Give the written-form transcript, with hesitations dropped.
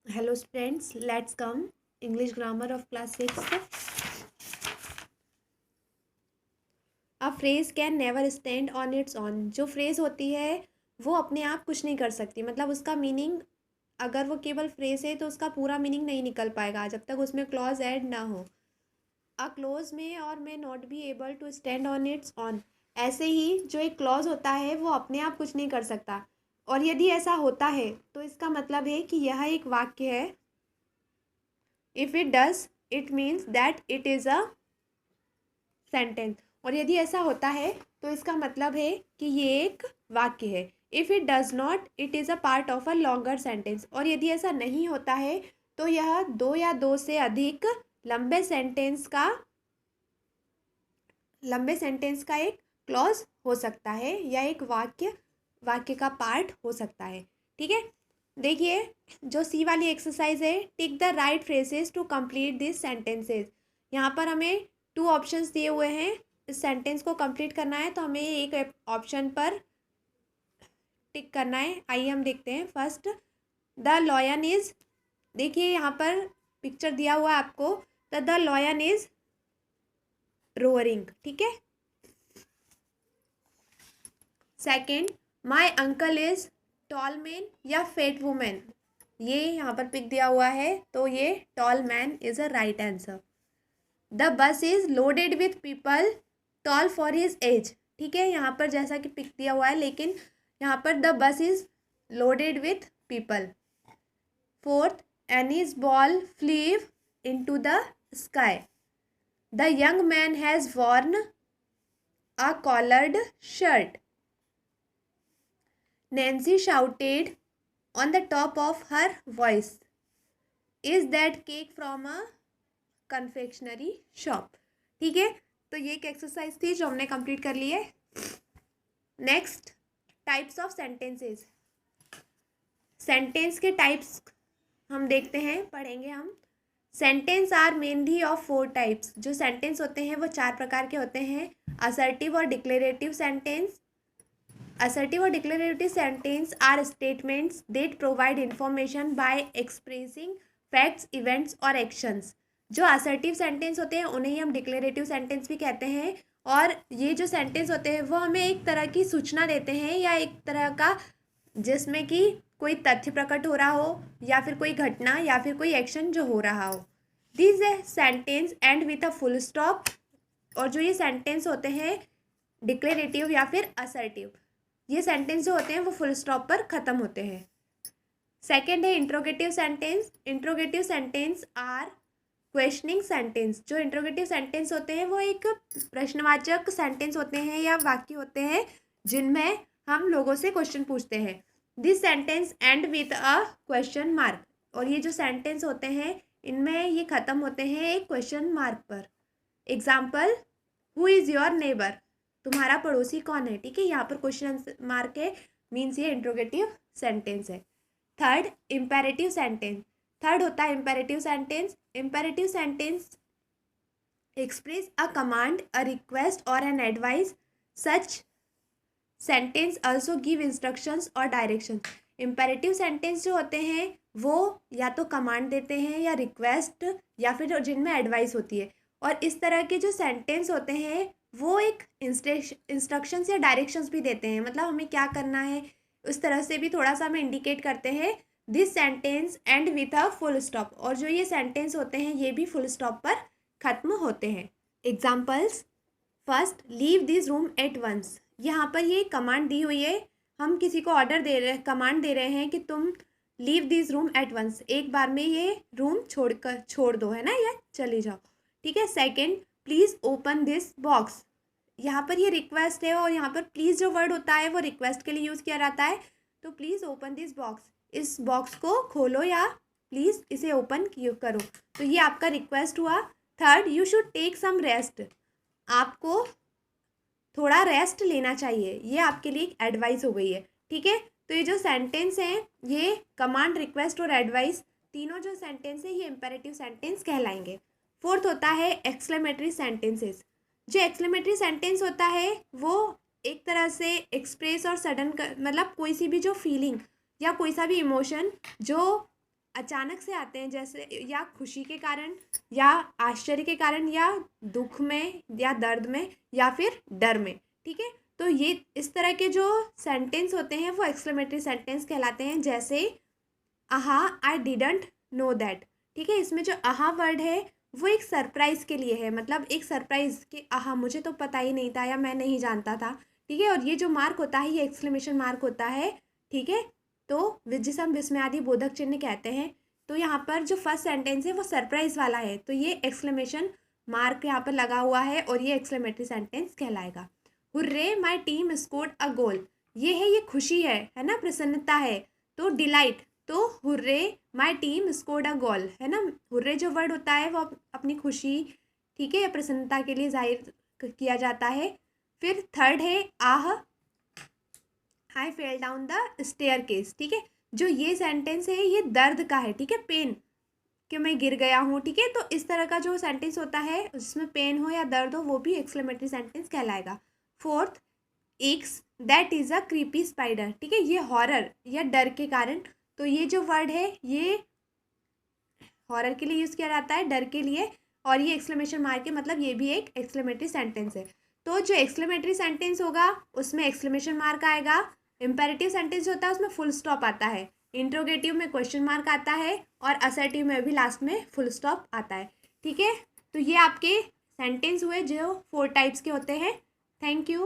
Hello friends, let's come English grammar of class 6. A phrase can never stand on its own. जो phrase होती है वो अपने आप कुछ नहीं कर सकती, मतलब उसका मीनिंग अगर वो केवल फ्रेज है तो उसका पूरा मीनिंग नहीं निकल पाएगा जब तक उसमें क्लॉज ऐड ना हो. अ क्लॉज में और may not be able to stand on its own. ऐसे ही जो एक क्लॉज होता है वो अपने आप कुछ नहीं कर सकता, और यदि ऐसा होता है तो इसका मतलब है कि यह एक वाक्य है. If it does it means that it is a sentence. और यदि ऐसा होता है तो इसका मतलब है कि ये एक वाक्य है. If it does not it is a part of a longer sentence. और यदि ऐसा नहीं होता है तो यह दो या दो से अधिक लंबे सेंटेंस का एक क्लॉज हो सकता है, या एक वाक्य का पार्ट हो सकता है. ठीक है, देखिए जो सी वाली एक्सरसाइज है, tick the right phrases to complete this sentences. यहाँ पर हमें टू ऑप्शंस दिए हुए हैं. इस सेंटेंस को कंप्लीट करना है तो हमें एक ऑप्शन पर टिक करना है. आइए हम देखते हैं. First, the lion is. देखिए यहाँ पर पिक्चर दिया हुआ है आपको. The lion is roaring. ठीक है. Second, my uncle is tall man या फेट वुमेन. ये यहाँ पर पिक दिया हुआ है तो ये tall man is a right answer. The bus is loaded with people tall for his age. ठीक है, यहाँ पर जैसा कि पिक दिया हुआ है, लेकिन यहाँ पर the bus is loaded with people. Fourth, Annie's ball flew into the sky. The young man has worn a collared shirt. Nancy shouted on the top of her voice, is that cake from a confectionery shop. ठीक है, तो ये एक exercise थी जो हमने complete कर ली है. Next, types of sentences. Sentence के टाइप्स हम देखते हैं, पढ़ेंगे हम. Sentence are mainly of 4 types. जो सेंटेंस होते हैं वो 4 प्रकार के होते हैं. असर्टिव और declarative sentence. Assertive or declarative sentence are statements that provide information by expressing facts, events or actions. जो assertive sentence होते हैं उन्हें ही हम declarative sentence भी कहते हैं. और ये जो sentence होते हैं वो हमें एक तरह की सूचना देते हैं, या एक तरह का जिसमें कि कोई तथ्य प्रकट हो रहा हो, या फिर कोई घटना, या फिर कोई एक्शन जो हो रहा हो. This sentence and with a full stop. और जो ये सेंटेंस होते हैं डिक्लेरेटिव या फिर असर्टिव, ये सेंटेंस जो होते हैं वो फुल स्टॉप पर ख़त्म होते हैं. सेकेंड है interrogative sentence. Interrogative sentence are questioning sentence. जो इंट्रोगेटिव सेंटेंस होते हैं वो एक प्रश्नवाचक सेंटेंस होते हैं या वाक्य होते हैं जिनमें हम लोगों से क्वेश्चन पूछते हैं. This sentence and with a question mark. और ये जो सेंटेंस होते हैं इनमें ये ख़त्म होते हैं एक क्वेश्चन मार्क पर. Example, who is your neighbour. तुम्हारा पड़ोसी कौन है. ठीक है, यहाँ पर क्वेश्चन मार्क है, मीन्स ये इंट्रोगेटिव सेंटेंस है. Third, imperative sentence. थर्ड होता है imperative sentence. Imperative sentence express a command, a request or an advice. Such sentence also give instructions or direction. Imperative sentence जो होते हैं वो या तो कमांड देते हैं, या रिक्वेस्ट, या फिर जिनमें एडवाइस होती है. और इस तरह के जो सेंटेंस होते हैं वो एक इंस्ट्रक्शंस या डायरेक्शंस भी देते हैं, मतलब हमें क्या करना है उस तरह से भी थोड़ा सा हमें इंडिकेट करते हैं. This sentence and with a full stop. और जो ये सेंटेंस होते हैं ये भी फुल स्टॉप पर ख़त्म होते हैं. Examples, first, leave this room at once. यहाँ पर ये कमांड दी हुई है, हम किसी को ऑर्डर दे रहे, कमांड दे रहे हैं कि तुम leave this room at once, एक बार में ये रूम छोड़ दो, है ना, या चले जाओ. ठीक है. Second, please open this box. यहाँ पर ये रिक्वेस्ट है, और यहाँ पर प्लीज़ जो वर्ड होता है वो रिक्वेस्ट के लिए यूज़ किया जाता है. तो प्लीज़ ओपन दिस बॉक्स, इस बॉक्स को खोलो या प्लीज़ इसे ओपन करो. तो ये आपका रिक्वेस्ट हुआ. Third, you should take some rest. आपको थोड़ा रेस्ट लेना चाहिए, ये आपके लिए एक एडवाइस हो गई है. ठीक है, तो ये जो सेंटेंस हैं ये कमांड, रिक्वेस्ट और एडवाइस, तीनों जो सेंटेंस है ये इम्पेरेटिव सेंटेंस कहलाएंगे. फोर्थ होता है एक्सक्लेमेटरी सेंटेंसेस. जो एक्सक्लेमेटरी सेंटेंस होता है वो एक तरह से एक्सप्रेस और सडन मतलब कोई सी भी जो फीलिंग या कोई सा भी इमोशन जो अचानक से आते हैं, जैसे या खुशी के कारण, या आश्चर्य के कारण, या दुख में, या दर्द में, या फिर डर में। ठीक है, तो ये इस तरह के जो सेंटेंस होते हैं वो एक्सक्लेमेटरी सेंटेंस कहलाते हैं। जैसे आहा आई डिडंट नो दैट। ठीक है, इसमें जो आहा वर्ड है वो एक सरप्राइज के लिए है, मतलब एक सरप्राइज कि आहा मुझे तो पता ही नहीं था या मैं नहीं जानता था। ठीक है, और ये जो मार्क होता है ये एक्सक्लेमेशन मार्क होता है। ठीक है, तो जिसे हम विस्मयादि बोधक चिन्ह कहते हैं। तो यहाँ पर जो फर्स्ट सेंटेंस है वो सरप्राइज वाला है, तो ये एक्सक्लेमेशन मार्क यहाँ पर लगा हुआ है और ये एक्सक्लेमेटरी सेंटेंस कहलाएगा। Hurray my team scored a goal, ये है, ये खुशी है ना, प्रसन्नता है। तो डिलाइट, तो hurray my team scored a goal है ना, हुर्रे जो वर्ड होता है वो अपनी खुशी, ठीक है, प्रसन्नता के लिए जाहिर किया जाता है। फिर थर्ड है ah I fell down the staircase. ठीक है, जो ये सेंटेंस है ये दर्द का है, ठीक है, पेन, कि मैं गिर गया हूँ। ठीक है, तो इस तरह का जो सेंटेंस होता है उसमें पेन हो या दर्द हो वो भी एक्सक्लेमेटरी सेंटेंस कहलाएगा। Fourth, x that is a creepy spider. ठीक है, ये हॉरर या डर के कारण, तो ये जो वर्ड है ये हॉरर के लिए यूज़ किया जाता है, डर के लिए, और ये एक्सक्लेमेशन मार्क है, मतलब ये भी एक एक्सक्लेमेटरी सेंटेंस है। तो जो एक्सक्लेमेटरी सेंटेंस होगा उसमें एक्सक्लेमेशन मार्क आएगा, इम्पेरेटिव सेंटेंस होता है उसमें फुल स्टॉप आता है, इंट्रोगेटिव में क्वेश्चन मार्क आता है, और असर्टिव में भी लास्ट में फुल स्टॉप आता है। ठीक है, तो ये आपके सेंटेंस हुए जो 4 टाइप्स के होते हैं। Thank you.